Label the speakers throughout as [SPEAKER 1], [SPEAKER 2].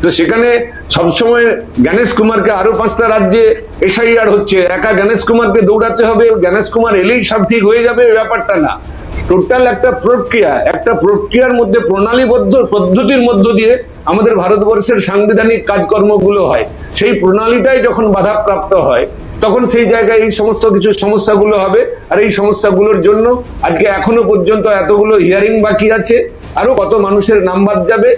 [SPEAKER 1] তো সেখানে সবসময় গণেশ কুমারকে আরো 5টা রাজ্যে এসআইআর হচ্ছে, একা গণেশ কুমারকে দৌড়াতে হবে, গণেশ কুমার এলেই সব ঠিক হয়ে যাবে, ব্যাপারটা না। টোটাল একটা প্রক্রিয়ার মধ্যে প্রণালীবদ্ধ পদ্ধতির মধ্য দিয়ে আমাদের ভারতবর্ষের সাংবিধানিক কাজকর্মগুলো হয়। সেই প্রণালীটাই যখন বাধাপ্রাপ্ত হয় তখন সেই জায়গায় এই সমস্ত কিছু সমস্যাগুলো হবে। আর এই সমস্যাগুলোর জন্য আজকে এখনো পর্যন্ত এতগুলো হিয়ারিং বাকি আছে, আরো কত মানুষের নাম বাদ যাবে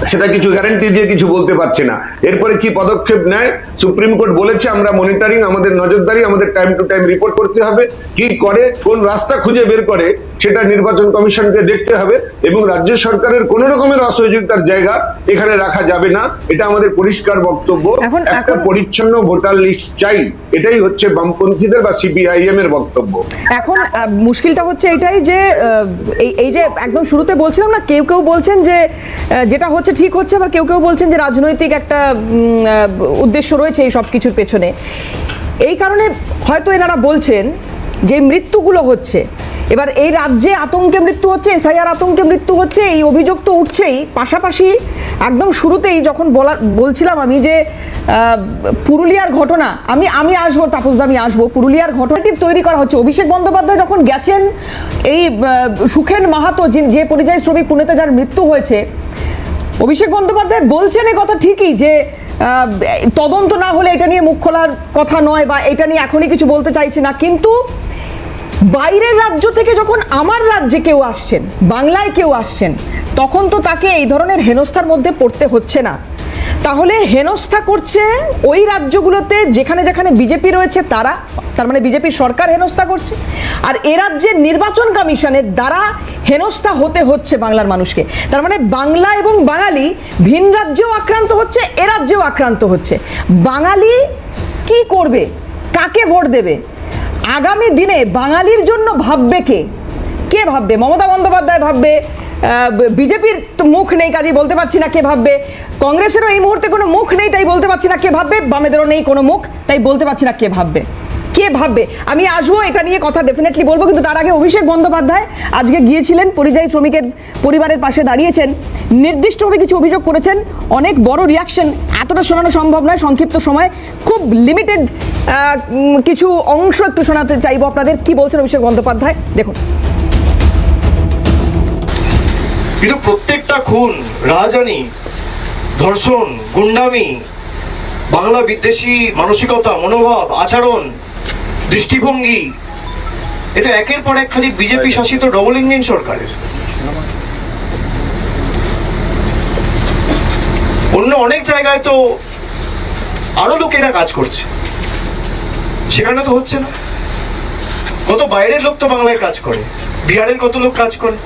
[SPEAKER 1] সেটা কিছু গ্যারান্টি দিয়ে কিছু বলতে পারছে না। এরপরে কি পদক্ষেপ নেয় সুপ্রিম কোর্ট বলেছে, আমরা মনিটরিং, আমাদের নজরদারি, আমাদের টাইম টু টাইম রিপোর্ট করতে হবে। কি করে, কোন রাস্তা খুঁজে বের করে সেটা নির্বাচন কমিশনকে দেখতে হবে, এবং রাজ্য সরকারের কোন রকমের অসহযোগিতার জায়গা এখানে রাখা যাবে না, এটা আমাদের পরিষ্কার বক্তব্য। একটা পরিচ্ছন্ন ভোটার লিস্ট চাই, এটাই হচ্ছে বামপন্থীদের বা সিপিআইএম এর বক্তব্য।
[SPEAKER 2] এখন মুশকিলটা হচ্ছে এটাই যে এই যে একদম শুরুতে বলছিলাম না, কেউ কেউ বলছেন যে যেটা হচ্ছে ঠিক হচ্ছে, আবার কেউ কেউ বলছেন যে রাজনৈতিক একটা উদ্দেশ্য রয়েছে এই সব কিছুর পেছনে। এই কারণে হয়তো এনারা বলছেন যে মৃত্যুগুলো হচ্ছে, এবার এই রাজ্যে আতঙ্কে মৃত্যু হচ্ছে, এসআইআর আতঙ্কে মৃত্যু হচ্ছে, এই অভিযোগ তো উঠছেই। পাশাপাশি একদম শুরুতেই যখন বলছিলাম আমি যে পুরুলিয়ার ঘটনা, আমি আসবো তাপসদা, আমি আসবো, পুরুলিয়ার ঘটনাটি তৈরি করা হচ্ছে। অভিষেক বন্দ্যোপাধ্যায় যখন গেছেন, এই সুখেন মাহাতো যে পরিযায়ী শ্রমিক পুনেতে যার মৃত্যু হয়েছে, অভিষেক বন্দ্যোপাধ্যায় বলছেন এই কথা ঠিকই যে তদন্ত না হলে এটা নিয়ে মুখ খোলার কথা নয়, বা এটা নিয়ে এখনই কিছু বলতে চাইছি না। কিন্তু বাইরের রাজ্য থেকে যখন আমার রাজ্যে কেউ আসছেন, বাংলায় কেউ আসছেন, তখন তো তাকে এই ধরনের হেনস্থার মধ্যে পড়তে হচ্ছে না। তাহলে হেনস্থা করছে ওই রাজ্যগুলোতে যেখানে যেখানে বিজেপি রয়েছে তারা, তার মানে বিজেপির সরকার হেনস্থা করছে, আর এ রাজ্যের নির্বাচন কমিশনের দ্বারা হেনস্থা হতে হচ্ছে বাংলার মানুষকে। তার মানে বাংলা এবং বাঙালি ভিন রাজ্যেও আক্রান্ত হচ্ছে, এ রাজ্যেও আক্রান্ত হচ্ছে। বাঙালি কি করবে, কাকে ভোট দেবে, আগামী দিনে বাঙালির জন্য ভাববে কে ভাববে? মমতা বন্দ্যোপাধ্যায় ভাববে, বিজেপির মুখ নেই কাজেই বলতে পারছি না কে ভাববে, কংগ্রেসেরও এই মুহূর্তে কোনো মুখ নেই তাই বলতে পারছি না কে ভাববে, বামেদেরও নেই কোনো মুখ তাই বলতে পারছি না কে ভাববে। আমি আসবো, এটা নিয়ে কথা ডেফিনেটলি বলবো, কিন্তু তার আগে অভিষেক বন্দ্যোপাধ্যায় আজকে গিয়েছিলেন, পরিযায়ী শ্রমিকের পরিবারের পাশে দাঁড়িয়েছেন, নির্দিষ্টভাবে কিছু অভিযোগ করেছেন, অনেক বড় রিয়াকশন, এতটা শোনানো সম্ভব নয় সংক্ষিপ্ত সময়, খুব লিমিটেড কিছু অংশ একটু শোনাতে চাইবো আপনাদের। কি বলছেন অভিষেক বন্দ্যোপাধ্যায়, দেখুন।
[SPEAKER 3] কিন্তু প্রত্যেকটা খুন, রাহাজানি, ধর্ষণ, গুন্ডামি, বাংলা বিদ্বেষী মানসিকতা, মনোভাব, আচরণ, দৃষ্টিভঙ্গি, এটা একের পর এক খালি বিজেপি শাসিত ডবল ইঞ্জিন সরকারের। অন্য অনেক জায়গায় তো আরো লোকেরা কাজ করছে, সেখানে তো হচ্ছে না। কত বাইরের লোক তো বাংলায় কাজ করে, বিহারের কত লোক কাজ করে,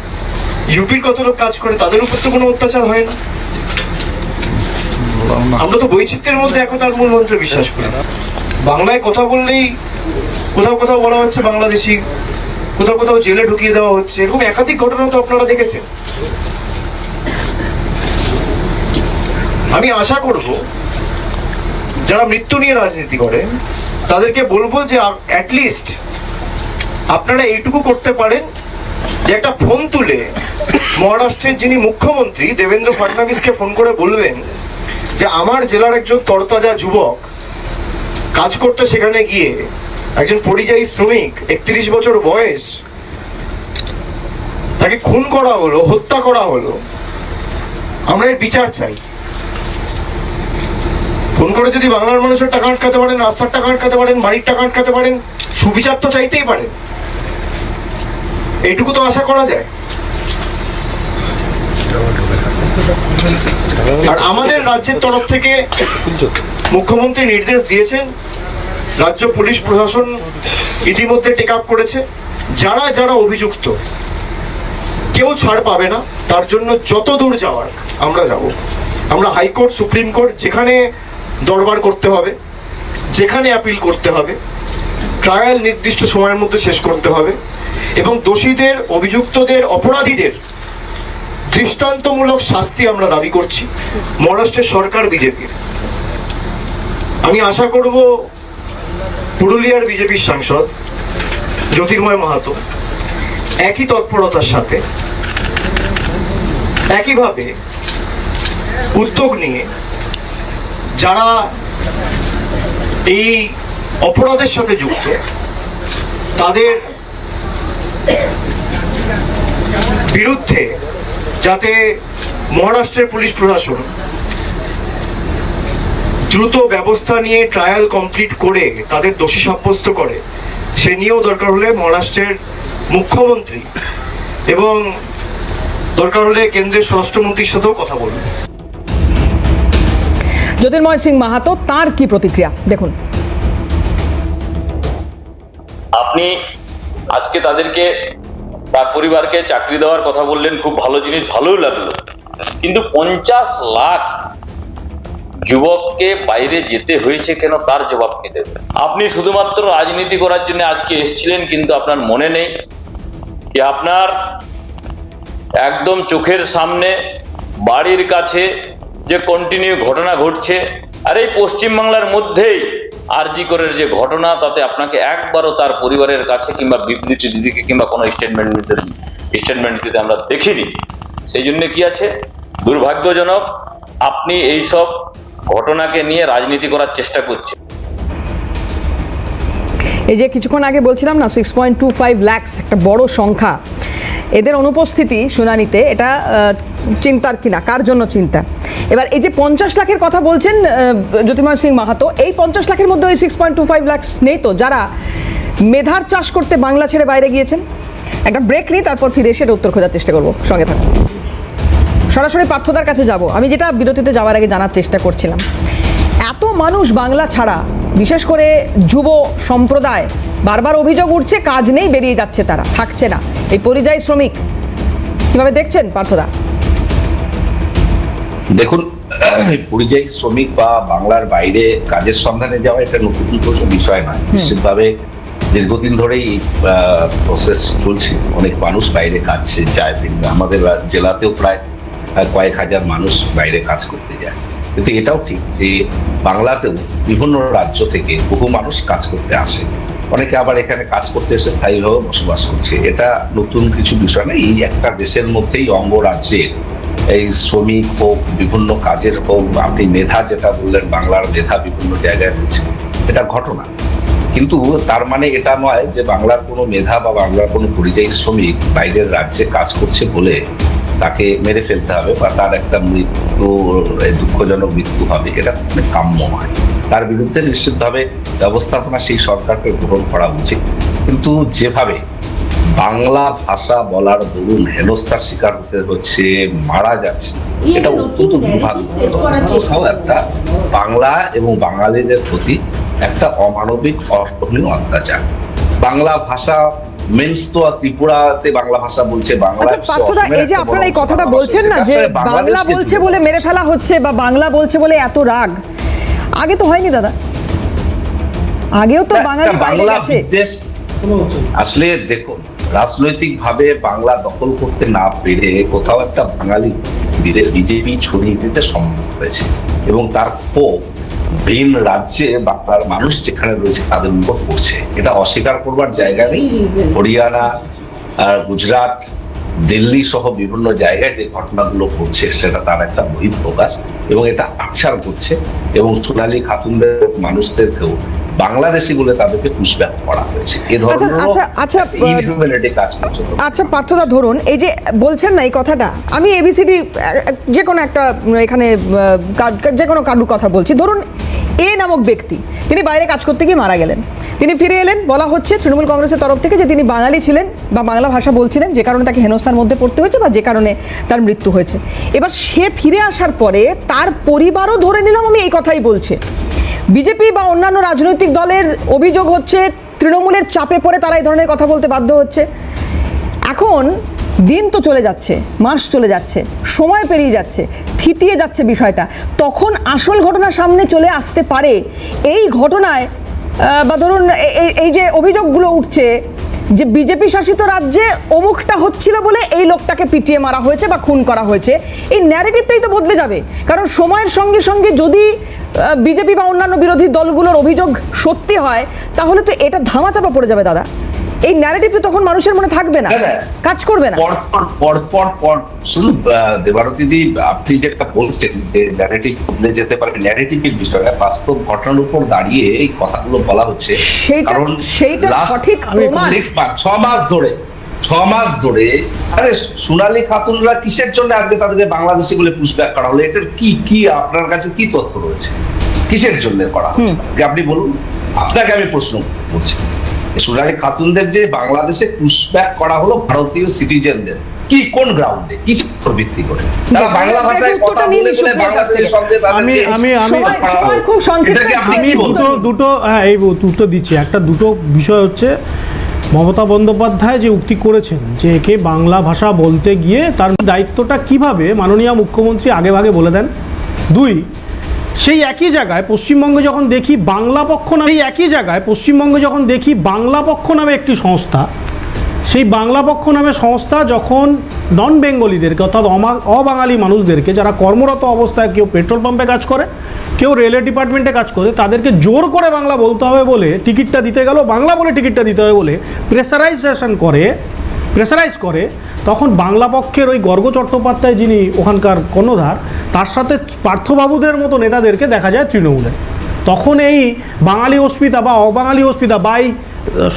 [SPEAKER 3] ইউপির কত লোক কাজ করে, তাদের উপর তো কোনো অত্যাচার হয় না। আমরা তো বৈচিত্র্যের মধ্যে একতার মূল মন্ত্রে বিশ্বাস করি। বাংলায় কথা বললেই কোথাও কোথাও বলা হচ্ছে বাংলাদেশি, কোথাও কোথাও জেলে ঢুকিয়ে দেওয়া হচ্ছে, এরকম একাধিক ঘটনা তো আপনারা দেখেছেন। আমি আশা করব যারা মৃত্যু নিয়ে রাজনীতি করে তাদেরকে বলবো যে অ্যাটলিস্ট আপনারা এইটুকু করতে পারেন যে একটা ফোন তুলে মহারাষ্ট্রের যিনি মুখ্যমন্ত্রী দেবেন্দ্র ফডনবিসকে ফোন করে বলবেন যে আমার জেলার একজন তরতাজা যুবক কাজ করতে সেখানে গিয়ে একজন পরিযায়ী শ্রমিক, 31 বছর বয়স, তাকে খুন করা হলো, হত্যা করা হলো, আমরা এর বিচার চাই। ফোন করে যদি বাংলার মানুষের টাকা আটকাতে পারেন, রাস্তার টাকা আটকাতে পারেন, বাড়ির টাকা আটকাতে পারেন, সুবিচার তো চাইতেই পারেন, এইটুকু তো আশা করা যায়। আর আমাদের রাজ্যের তরফ থেকে মুখ্যমন্ত্রী নির্দেশ দিয়েছেন, রাজ্য পুলিশ প্রশাসন ইতিমধ্যে টেক আপ করেছে, যারা যারা অভিযুক্ত কেউ ছাড় পাবে না, তার জন্য যত দূর যাওয়ার আমরা যাব। আমরা হাইকোর্ট, সুপ্রিম কোর্ট, যেখানে দরবার করতে হবে, যেখানে অ্যাপিল করতে হবে, ট্রায়াল নির্দিষ্ট সময়ের মধ্যে শেষ করতে হবে, এবং দোষীদের, অভিযুক্তদের, অপরাধীদের দৃষ্টান্তমূলক শাস্তি আমরা দাবি করছি। মহারাষ্ট্রের সরকার বিজেপির, আমি আশা করব পুরুলিয়ার বিজেপির সাংসদ জ্যোতির্ময় মাহাতো একই তৎপরতার সাথে, একইভাবে উদ্যোগ নিয়ে যারা এই অপরাধের সাথে যুক্ত তাদের বিরুদ্ধে যাতে মহারাষ্ট্রের পুলিশ প্রশাসন দ্রুত ব্যবস্থা নিয়ে ট্রায়াল কমপ্লিট করে তাদের দোষী সাব্যস্ত করে, সে নিয়েও দরকার হলে মহারাষ্ট্রের মুখ্যমন্ত্রী এবং দরকার হলে কেন্দ্রের স্বরাষ্ট্রমন্ত্রীর সাথেও কথা বলবে।
[SPEAKER 2] জ্যোতির্ময় সিং মাহাতো তার কি প্রতিক্রিয়া দেখুন।
[SPEAKER 4] আপনি আজকে তাদেরকে, তার পরিবারকে চাকরি দেওয়ার কথা বললেন, খুব ভালো জিনিস, ভালোই লাগলো, কিন্তু 50 লাখ যুবককে বাইরে যেতে হয়েছে কেন তার জবাব কে দেবে? আপনি শুধুমাত্র রাজনীতি করার জন্য আজকে এসেছিলেন, কিন্তু আপনার মনে নেই কি আপনার একদম চোখের সামনে বাড়ির কাছে যে কন্টিনিউ ঘটনা ঘটছে, আর এই পশ্চিমবাংলার মধ্যেই আরজি করের যে ঘটনা, তাতে আপনাকে একবারও তার পরিবারের কাছে কিংবা বিবৃতি দিতে কিংবা কোনো স্টেটমেন্ট দিতে আমরা দেখিনি। সেই জন্য কি আছে, দুর্ভাগ্যজনক আপনি এই সব ঘটনাকে নিয়ে রাজনীতি করার চেষ্টা করছেন।
[SPEAKER 2] এই যে কিছুক্ষণ আগে বলছিলাম না 6.25 লাখ একটা বড় সংখ্যা, এদের অনুপস্থিতি শুনানিতে এটা চিন্তার কিনা, কার জন্য চিন্তা? এবার এই যে 50 লাখের কথা বলছেন জ্যোতির্ময় সিং মাহাতো, এই 50 লাখের মধ্যে ওই 6.25 লাখ নেই তো যারা মেধার চাষ করতে বাংলা ছেড়ে বাইরে গিয়েছেন? একটা ব্রেক নিই, তারপর ফিরে এসে উত্তর খোঁজার চেষ্টা করবো। সঙ্গে থাকুন। সরাসরি পার্থদার কাছে যাব। আমি যেটা বিরতিতে যাওয়ার আগে জানার চেষ্টা করছিলাম, এত মানুষ বাংলা ছাড়া, বিশেষ করে যুব সম্প্রদায়, বারবার অভিযোগ উঠছে কাজ নেই, বেরিয়ে যাচ্ছে, তারা থাকছে না, এই পরিযায়ী শ্রমিক, কিভাবে দেখছেন পার্থদা?
[SPEAKER 5] দেখুন, পরিযায়ী শ্রমিক বা বাংলার বাইরে কাজের সন্ধানে যাওয়া এটা নতুন কোনো বিষয় নয়। নিশ্চিতভাবে দীর্ঘদিন ধরেই প্রসেস চলছে, অনেক মানুষ বাইরে কাজ যায়, আমাদের জেলাতেও প্রায় কয়েক হাজার মানুষ বাইরে কাজ করতে যায়। কিন্তু এটাও ঠিক যে বাংলাতেও বিভিন্ন রাজ্য থেকে বহু মানুষ কাজ করতে আসে, অনেকে আবার এখানে কাজ করতে এসে স্থায়ীভাবে বসবাস করছে। এটা নতুন কিছু বিষয় না। এই একটা দেশের মধ্যেই অঙ্গরাজ্যে এই শ্রমিক হোক, বিভিন্ন কাজের হোক, আপনি মেধা যেটা বললেন, বাংলার মেধা বিভিন্ন জায়গায় রয়েছে, এটা ঘটনা। কিন্তু তার মানে এটা নয় যে বাংলার কোনো মেধা বা বাংলার কোনো পরিযায়ী শ্রমিক বাইরের রাজ্যে কাজ করছে বলে তাকে মেরে ফেলতে হবে বা তার একটা মৃত্যু, দুঃখজনক মৃত্যু হবে, এটা কাম্য নয়। তার বিরুদ্ধে নিশ্চিতভাবে ব্যবস্থাপনা সেই সরকারকে গ্রহণ করা উচিত। কিন্তু যেভাবে বাংলা ভাষা বলার দরুন হেনস্থার শিকার হতে হচ্ছে, মারা যাচ্ছে, এটা অত্যন্ত দুর্ভাগ্য। কোথাও একটা বাংলা এবং বাঙালিদের প্রতি একটা অমানবিক, অসহনীয় অত্যাচার। বাংলা ভাষা মেন্স তো ত্রিপুরাতে বাংলা ভাষা বলছে, বাংলা।
[SPEAKER 2] আচ্ছা পার্থদা, এই যে আপনারা এই কথাটা বলছেন না যে বাংলা বলছে বলে মেরে ফেলা হচ্ছে বা বাংলা বলছে বলে এত রাগ, আগে তো হয়নি দাদা, আগেও তো বাঙালি বাইরে গেছে।
[SPEAKER 5] আসলে দেখুন, রাজনৈতিক ভাবে বাংলা দখল করতে না পেরে কোথাও একটা বাঙালি বিজেপি ছড়িয়ে দিতে সম্মত হয়েছে এবং তার ক্ষোভ ভিন রাজ্যে বাংলার মানুষ যেখানে রয়েছে তাদের উপর পড়ছে। এটা অস্বীকার করবার জায়গা নেই। হরিয়ানা, গুজরাট, দিল্লি সহ বিভিন্ন জায়গায় যে ঘটনাগুলো ঘটছে সেটা তার একটা বহিঃপ্রকাশ এবং এটা আচ্ছার করছে এবং সোনালী খাতুনদের মানুষদেরকেও বাংলাদেশি বলে তাদেরকে পুষব্যাক করা হয়েছে। এ ধরনের
[SPEAKER 2] আচ্ছা পার্থদা, ধরুন এই যে বলছেন না এই কথাটা, আমি এবিসিডি যে কোনো একটা এখানে যে কোনো কারুর কথা বলছি, ধরুন এ নামক ব্যক্তি, তিনি বাইরে কাজ করতে গিয়ে মারা গেলেন, তিনি ফিরে এলেন, বলা হচ্ছে তৃণমূল কংগ্রেসের তরফ থেকে যে তিনি বাঙালি ছিলেন বা বাংলা ভাষা বলছিলেন, যে কারণে তাকে হেনস্থার মধ্যে পড়তে হয়েছে বা যে কারণে তার মৃত্যু হয়েছে। এবার সে ফিরে আসার পরে তার পরিবারও, ধরে নিলাম আমি এই কথাই বলছে, বিজেপি বা অন্যান্য রাজনৈতিক দলের অভিযোগ হচ্ছে তৃণমূলের চাপে পড়ে তারা এই ধরনের কথা বলতে বাধ্য হচ্ছে। এখন দিন তো চলে যাচ্ছে, মাস চলে যাচ্ছে, সময় পেরিয়ে যাচ্ছে, থিতিয়ে যাচ্ছে বিষয়টা, তখন আসল ঘটনা সামনে চলে আসতে পারে। এই ঘটনায় বা ধরুন এই যে অভিযোগগুলো উঠছে যে বিজেপি শাসিত রাজ্যে অমুকটা হচ্ছিল বলে এই লোকটাকে পিটিয়ে মারা হয়েছে বা খুন করা হয়েছে, এই ন্যারেটিভটাই তো বদলে যাবে। কারণ সময়ের সঙ্গে সঙ্গে যদি বিজেপি বা অন্যান্য বিরোধী দলগুলোর অভিযোগ সত্যি হয়, তাহলে তো এটা ধামাচাপা পড়ে যাবে দাদা। এই ন্যারেটিভ তো তখন মানুষের মনে থাকবে না,
[SPEAKER 5] না।
[SPEAKER 2] কাজ করবে না।
[SPEAKER 5] পর শুধু দেবারতীদি আপনি যেটা বলছেন যে ন্যারেটিভ বদলে যেতে পারে, ন্যারেটিভের বিষয়টা বাস্তব ঘটনার উপর দাঁড়িয়ে এই কথাগুলো বলা হচ্ছে।
[SPEAKER 2] সেইটা সঠিক প্রমাণ।
[SPEAKER 5] 6 মাস ধরে আরে সোনালী খাতুনরা কিসের জন্য আজকে তাদেরকে বাংলাদেশি বলে পুশব্যাক করা হলো? এটার কি আপনার কাছে কি তথ্য রয়েছে? কিসের জন্য করা হচ্ছে আপনি বলুন। আপনাকে আমি প্রশ্ন করছি, সোনালী খাতুনদের যে বাংলাদেশে পুশব্যাক করা হলো ভারতীয় সিটিজেনদের, কি কোন গ্রাউন্ডে, কি ভিত্তি করে? তারা বাংলা ভাষায় কথা বলে বলে বাংলাদেশের সঙ্গে
[SPEAKER 2] সময় খুব সংক্ষিপ্ত।
[SPEAKER 6] আমি দুটো এই উত্তর দিচ্ছি। দুটো বিষয় হচ্ছে, মমতা বন্দ্যোপাধ্যায় যে উক্তি করেছেন যে একে বাংলা ভাষা বলতে গিয়ে তার দায়িত্বটা কিভাবে মাননীয় মুখ্যমন্ত্রী আগে ভাগে বলে দেন। 2, সেই একই জায়গায় পশ্চিমবঙ্গে যখন দেখি বাংলা পক্ষ নামে একটি সংস্থা, সেই বাংলা পক্ষ নামে সংস্থা যখন নন বেঙ্গলিদেরকে অর্থাৎ অবাঙালি মানুষদেরকে, যারা কর্মরত অবস্থায় কেউ পেট্রোল পাম্পে কাজ করে, কেউ রেলওয়ে ডিপার্টমেন্টে কাজ করে, তাদেরকে জোর করে বাংলা বলতে হবে বলে টিকিটটা দিতে গেল, বাংলা বলে টিকিটটা দিতে হবে বলে প্রেসারাইজ করে, তখন বাংলা পক্ষের ওই গর্গ চট্টোপাধ্যায় যিনি ওখানকার কর্ণধার, তার সাথে পার্থবাবুদের মতো নেতাদেরকে দেখা যায় তৃণমূলে। তখন এই বাঙালি অস্মিতা বা অবাঙালি অস্মিতা বা এই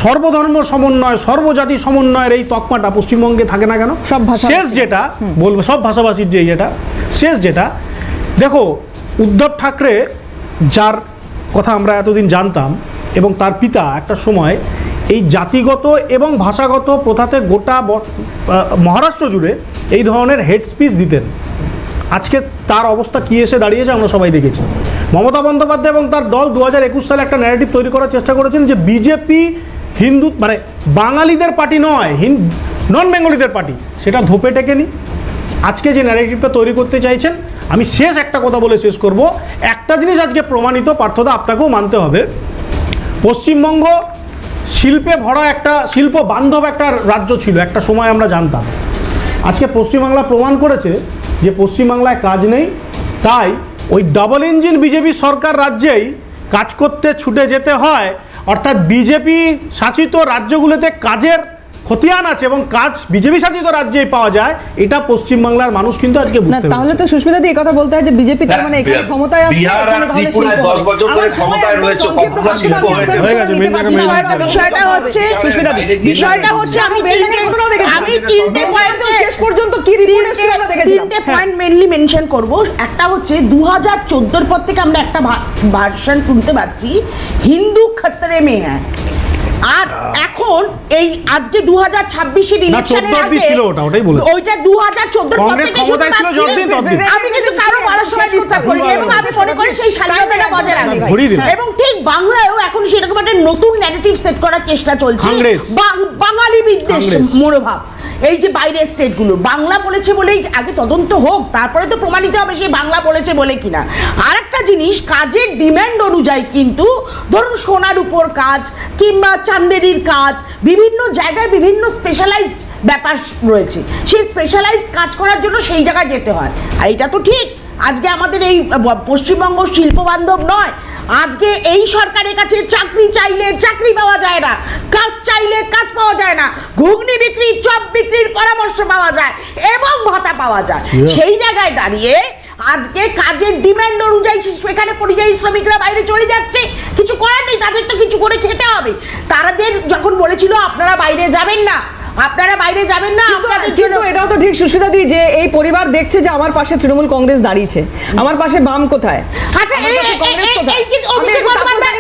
[SPEAKER 6] সর্বধর্ম সমন্বয়, সর্বজাতি সমন্বয়ের এই তকমাটা পশ্চিমবঙ্গে থাকে না কেন?
[SPEAKER 2] সব ভাষা
[SPEAKER 6] শেষ যেটা বলবো, সব ভাষাভাষীর যেটা দেখো, উদ্ধব ঠাকরে যার কথা আমরা এতদিন জানতাম এবং তার পিতা একটা সময় এই জাতিগত এবং ভাষাগত প্রথাতে গোটা মহারাষ্ট্র জুড়ে এই ধরনের হেড স্পিচ দিতেন। আজকে তার অবস্থা কী এসে দাঁড়িয়েছে আমরা সবাই দেখেছি। মমতা বন্দ্যোপাধ্যায় এবং তার দল 2021 সালে একটা ন্যারেটিভ তৈরি করার চেষ্টা করেছেন যে বিজেপি হিন্দু মানে বাঙালিদের পার্টি নয়, নন বেঙ্গলিদের পার্টি। সেটা ধোপে টেকেনি। আজকে যে ন্যারেটিভটা তৈরি করতে চাইছেন, আমি শেষ একটা কথা বলে শেষ করব। একটা জিনিস আজকে প্রমাণিত, পার্থদা আপনাকেও মানতে হবে, পশ্চিমবঙ্গ শিল্পে ভরা একটা শিল্প বান্ধব একটা রাজ্য ছিল একটা সময়, আমরা জানতাম। আজকে পশ্চিমবাংলা প্রমাণ করেছে যে পশ্চিমবাংলায় কাজ নেই, তাই ওই ডাবল ইঞ্জিন বিজেপি সরকার রাজ্যেই কাজ করতে ছুটে যেতে হয়। অর্থাৎ বিজেপি শাসিত রাজ্যগুলোতে কাজের খতিয়ান আছে এবং কাজ বিজেপি শাসিত রাজ্যেই পাওয়া যায়, এটা পশ্চিমবাংলার মানুষ কিন্তু আজকে বুঝতে পারছে।
[SPEAKER 2] তাহলে তো সুস্মিতা দি এই কথা বলতে হয় যে বিজেপি তার মানে এখানে ক্ষমতায় আসছে, এখানে তাহলে শিল্প
[SPEAKER 5] 10 বছর ধরে ক্ষমতায় রয়েছে, কতগুলো শিল্প হয়েছে।
[SPEAKER 7] বিষয়টা হচ্ছে আমি তিনটে পয়েন্ট মেইনলি মেনশন করব। একটা হচ্ছে 2014 পর থেকে আমরা একটা ভার্সন শুনতে পাচ্ছি, হিন্দু খতরে মে হ্যায়। আর এখন এই আজকে 2026 এর ইলেকশনের আগে ওইটা 2014 পর থেকে শুনতে পাচ্ছি। আমি কিন্তু কারো বলার সময় ডিস্টার্ব করি এবং আমি মনে করি সেই স্বাধীনতা বজায় রাখি এবং ঠিক বাংলায়ও এখন সেরকম একটা নতুন ন্যারেটিভ সেট করার চেষ্টা চলছে, বাঙালি বিদ্বেষ মনোভাব। এই যে বাইরের স্টেটগুলো বাংলা বলেছে বলেই আগে তদন্ত হোক, তারপরে তো প্রমাণিত হবে সে বাংলা বলেছে বলে কিনা। আর একটা জিনিস, কাজের ডিমান্ড অনুযায়ী কিন্তু ধরুন সোনার উপর কাজ কিংবা চান্দেরির কাজ, বিভিন্ন জায়গায় বিভিন্ন স্পেশালাইজড ব্যাপার রয়েছে, সেই স্পেশালাইজড কাজ করার জন্য সেই জায়গায় যেতে হয়। আর এটা তো ঠিক, আজকে আমাদের এই পশ্চিমবঙ্গ শিল্প বান্ধব নয়। আজকে এই সরকারের কাছে চাকরি চাইলে চাকরি পাওয়া যায় না, কাজ চাইলে কাজ পাওয়া যায় না, ঘুগনি বিক্রি চপ বিক্রির পরামর্শ পাওয়া যায় এবং ভাতা পাওয়া যায়। সেই জায়গায় দাঁড়িয়ে আজকে কাজের ডিমান্ড অনুযায়ী এখানে পরিযায়ী শ্রমিকরা বাইরে চলে যাচ্ছে, কিছু করার নেই, তাদের তো কিছু করে খেতে হবে। তাদের যখন বলেছিল আপনারা বাইরে যাবেন না, আপনাদের জন্য,
[SPEAKER 2] এটাও তো ঠিক সুস্মিতা দি যে এই পরিবার দেখছে যে আমার পাশে তৃণমূল কংগ্রেস দাঁড়িয়েছে, আমার পাশে বাম কোথায়?
[SPEAKER 7] আচ্ছা এই যে অভিষেক বন্দ্যোপাধ্যায়,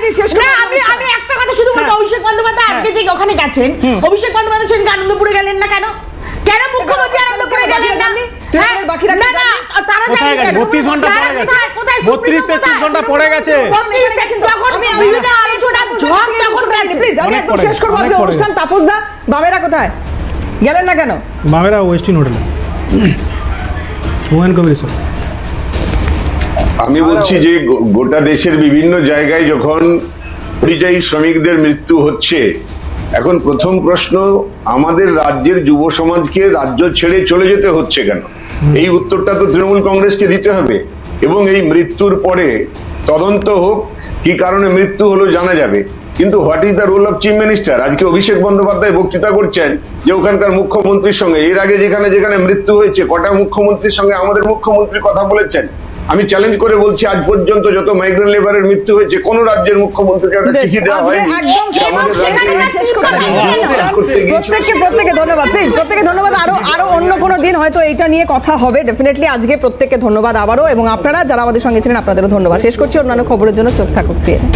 [SPEAKER 7] আমি একটা কথা শুধু বলবো, অভিষেক বন্দ্যোপাধ্যায় আজকে যে ওখানে গেছেন, অভিষেক বন্দ্যোপাধ্যায় সেদিন আনন্দপুরে গেলেন না কেন? কেন মুখ্যমন্ত্রী আনন্দপুরে গেলেন না?
[SPEAKER 2] বাকিরা
[SPEAKER 7] না না, তারা যায়নি কেন?
[SPEAKER 6] 32 ঘন্টা পড়ে গেছে, 32-33 ঘন্টা পড়ে গেছে।
[SPEAKER 2] প্লিজ আমি একদম শেষ করবো আজকে অনুষ্ঠান। তাপস দা, বামেরা কোথায় গেলেন না কেন?
[SPEAKER 6] বামেরা ওয়েস্টিন হোটেলে হুমায়ুন কবির স্যার।
[SPEAKER 1] আমি বলছি যে গোটা দেশের বিভিন্ন জায়গায় যখন পরিযায়ী শ্রমিকদের মৃত্যু হচ্ছে, এখন প্রথম প্রশ্ন, আমাদের রাজ্যের যুব সমাজকে রাজ্য ছেড়ে চলে যেতে হচ্ছে কেন? এই উত্তরটা তো তৃণমূল কংগ্রেসকে দিতে হবে এবং এই মৃত্যুর পরে তদন্ত হোক, কি কারণে মৃত্যু হলো জানা যাবে। কিন্তু what is the role of chief minister? আজকে অভিষেক বন্দ্যোপাধ্যায় বক্তৃতা করছেন যে ওখানকার মুখ্যমন্ত্রীর সঙ্গে, এর আগে যেখানে যেখানে মৃত্যু হয়েছে কটা মুখ্যমন্ত্রীর সঙ্গে আমাদের মুখ্যমন্ত্রী কথা বলেছেন? আমি চ্যালেঞ্জ করে বলছি, আজ পর্যন্ত যত মাইগ্রেন্ট লেবারের মৃত্যু হয়েছে কোন রাজ্যের মুখ্যমন্ত্রীকে একটা চিঠি দেওয়া
[SPEAKER 2] আজকে
[SPEAKER 1] হয়নি
[SPEAKER 2] একদম
[SPEAKER 1] যে আমাদের
[SPEAKER 2] শেষ করতে
[SPEAKER 1] করতে গিয়েছিল।
[SPEAKER 2] প্রত্যেককে ধন্যবাদ, প্লিজ প্রত্যেককে ধন্যবাদ। আরো অন্য কোনো দিন হয়তো এইটা নিয়ে কথা হবে ডেফিনেটলি। আজকে প্রত্যেককে ধন্যবাদ আবারও, এবং আপনারা যারা আমাদের সঙ্গে ছিলেন আপনাদেরও ধন্যবাদ। শেষ করছি, অন্যান্য খবরের জন্য চোখ থাকুক সিএনএন।